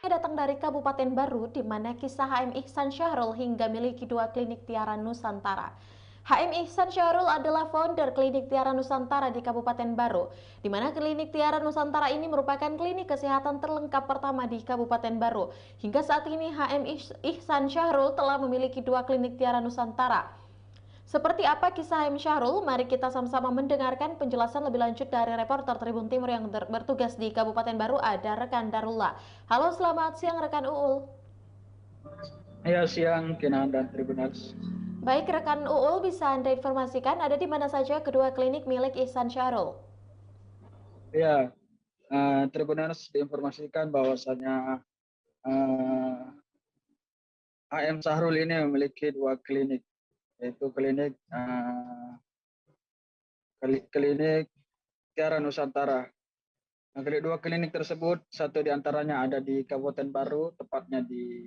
Datang dari Kabupaten Baru, di mana kisah HM Ihsan Syahrul hingga miliki 2 klinik Tiara Nusantara. HM Ihsan Syahrul adalah founder klinik Tiara Nusantara di Kabupaten Baru, di mana klinik Tiara Nusantara ini merupakan klinik kesehatan terlengkap pertama di Kabupaten Baru. Hingga saat ini HM Ihsan Syahrul telah memiliki 2 klinik Tiara Nusantara. Seperti apa kisah HM Syahrul? Mari kita sama-sama mendengarkan penjelasan lebih lanjut dari reporter Tribun Timur yang bertugas di Kabupaten Baru, ada rekan Darullah. Halo, selamat siang rekan Uul. Ya, siang Kinan dan Tribuners. Baik rekan Uul, bisa Anda informasikan ada di mana saja kedua klinik milik Ihsan Syahrul? Ya, Tribuners diinformasikan bahwasanya HM Syahrul ini memiliki 2 klinik, yaitu klinik Tiara Nusantara. Nah, kedua klinik tersebut, satu diantaranya ada di Kabupaten Baru, tepatnya di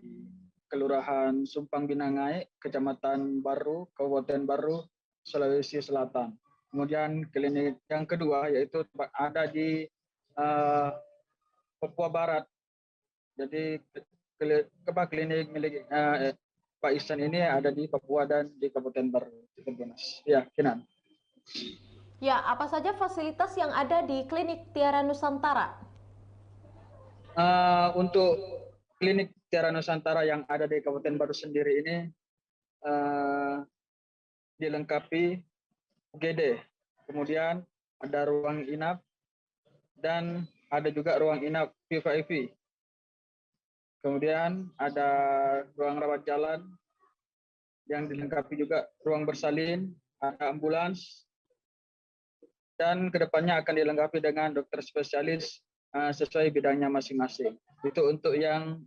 Kelurahan Sumpang Binangai, Kecamatan Baru, Kabupaten Baru, Sulawesi Selatan. Kemudian klinik yang kedua yaitu ada di Papua Barat. Jadi klinik milik Pak Ihsan ini ada di Papua dan di Kabupaten Baru. Ya, Kinan. Ya, apa saja fasilitas yang ada di klinik Tiara Nusantara? Untuk klinik Tiara Nusantara yang ada di Kabupaten Baru sendiri ini dilengkapi UGD, kemudian ada ruang inap dan ada juga ruang inap VVIP. Kemudian ada ruang rawat jalan yang dilengkapi juga ruang bersalin, ada ambulans, dan kedepannya akan dilengkapi dengan dokter spesialis sesuai bidangnya masing-masing. Itu untuk yang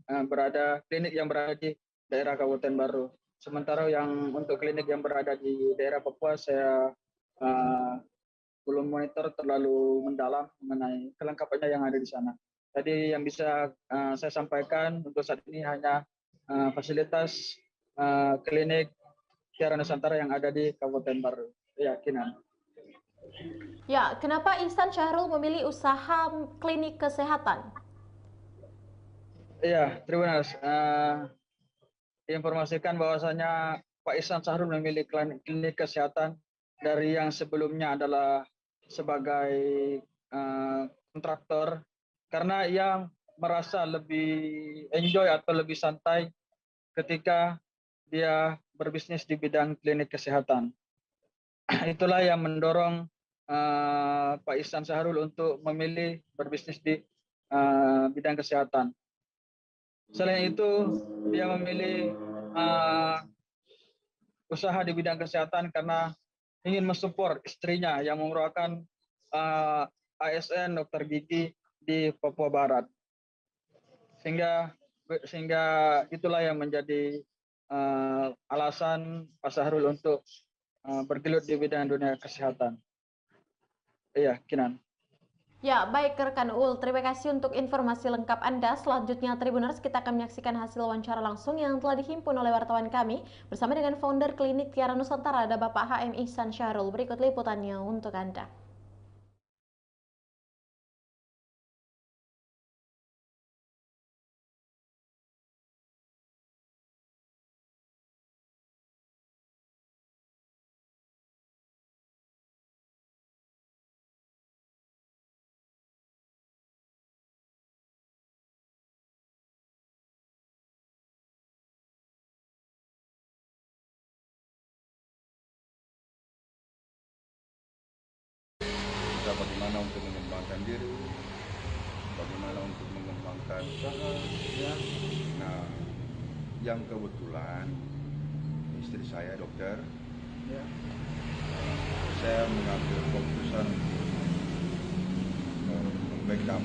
klinik yang berada di daerah Kabupaten Baru. Sementara yang untuk klinik yang berada di daerah Papua, saya belum monitor terlalu mendalam mengenai kelengkapannya yang ada di sana. Jadi yang bisa saya sampaikan untuk saat ini hanya fasilitas klinik Tiara Nusantara yang ada di Kabupaten Baru. Ya, Kinan. Ya, kenapa Ihsan Syahrul memilih usaha klinik kesehatan? Iya, terima kasih. Informasikan bahwasanya Pak Ihsan Syahrul memilih klinik kesehatan dari yang sebelumnya adalah sebagai kontraktor, karena ia merasa lebih enjoy atau lebih santai ketika dia berbisnis di bidang klinik kesehatan. Itulah yang mendorong Pak Ihsan Syahrul untuk memilih berbisnis di bidang kesehatan. Selain itu, dia memilih usaha di bidang kesehatan karena ingin mensupport istrinya yang merupakan ASN dokter gigi di Papua Barat. Sehingga itulah yang menjadi alasan Pak Syahrul untuk bergelut di bidang dunia kesehatan. Iya, Kinan. Ya, baik rekan Uul, terima kasih untuk informasi lengkap Anda. Selanjutnya Tribuners, kita akan menyaksikan hasil wawancara langsung yang telah dihimpun oleh wartawan kami bersama dengan founder klinik Tiara Nusantara, ada Bapak HM Ihsan Syahrul. Berikut liputannya untuk Anda. Kita bagaimana untuk mengembangkan diri, bagaimana untuk mengembangkan usaha, ya. Nah, yang kebetulan istri saya dokter, ya. Saya mengambil keputusan membackup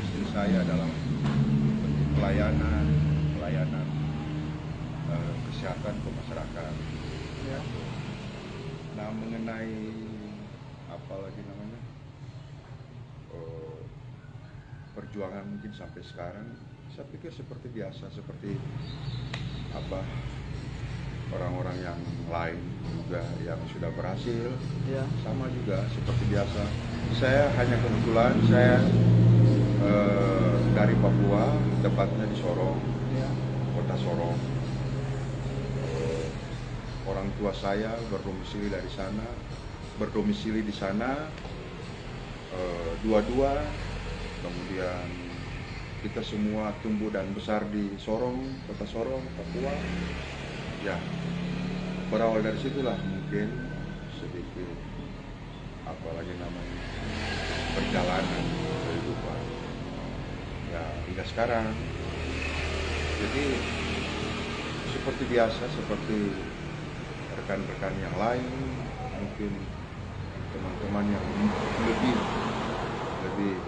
istri saya dalam pelayanan kesehatan ke masyarakat. Ya. Nah, mengenai apalagi namanya perjuangan mungkin sampai sekarang, saya pikir seperti biasa, seperti apa orang-orang yang lain juga yang sudah berhasil. Ya. Sama juga seperti biasa. Saya hanya kebetulan saya dari Papua, tepatnya di Sorong, Ya. kota Sorong. Orang tua saya berdomisili di sana, dua-dua. Kemudian kita semua tumbuh dan besar di Sorong, kota Sorong, Papua. Ya, berawal dari situlah mungkin sedikit apalagi namanya perjalanan kehidupan. Ya, hingga sekarang. Jadi seperti biasa, seperti rekan-rekan yang lain, mungkin teman-teman yang lebih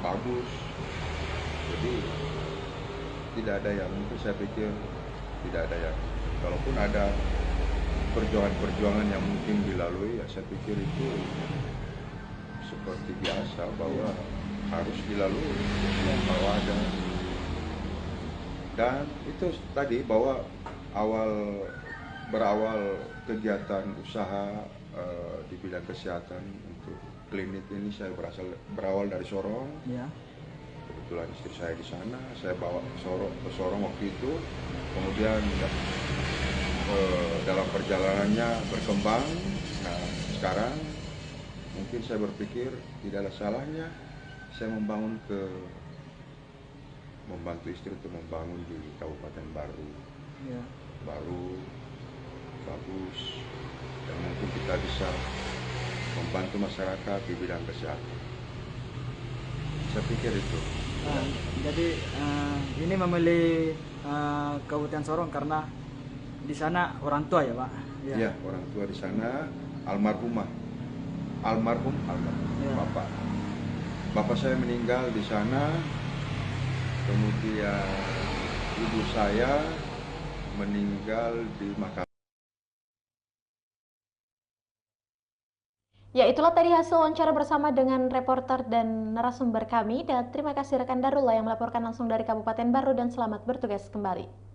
bagus. Jadi tidak ada yang, mungkin saya pikir tidak ada yang, kalaupun ada perjuangan-perjuangan yang mungkin dilalui, ya saya pikir itu seperti biasa bahwa harus dilalui, bahwa ada. Dan itu tadi bahwa berawal kegiatan usaha di bidang kesehatan untuk klinik ini saya berawal dari Sorong. Ya. Kebetulan istri saya di sana, saya bawa ke Sorong waktu itu. Kemudian dalam perjalanannya berkembang. Nah, sekarang mungkin saya berpikir tidak ada salahnya saya membantu istri untuk membangun di Kabupaten Baru. Ya. Baru, bagus, dan mungkin kita bisa membantu masyarakat di bidang kesehatan. Saya pikir itu. Jadi ini memilih Kabupaten Sorong karena di sana orang tua ya Pak? Iya, orang tua di sana, almarhum, Ya. Bapak saya meninggal di sana, kemudian ibu saya meninggal di Makassar. Ya, itulah tadi hasil wawancara bersama dengan reporter dan narasumber kami. Dan terima kasih rekan Darullah yang melaporkan langsung dari Kabupaten Baru dan selamat bertugas kembali.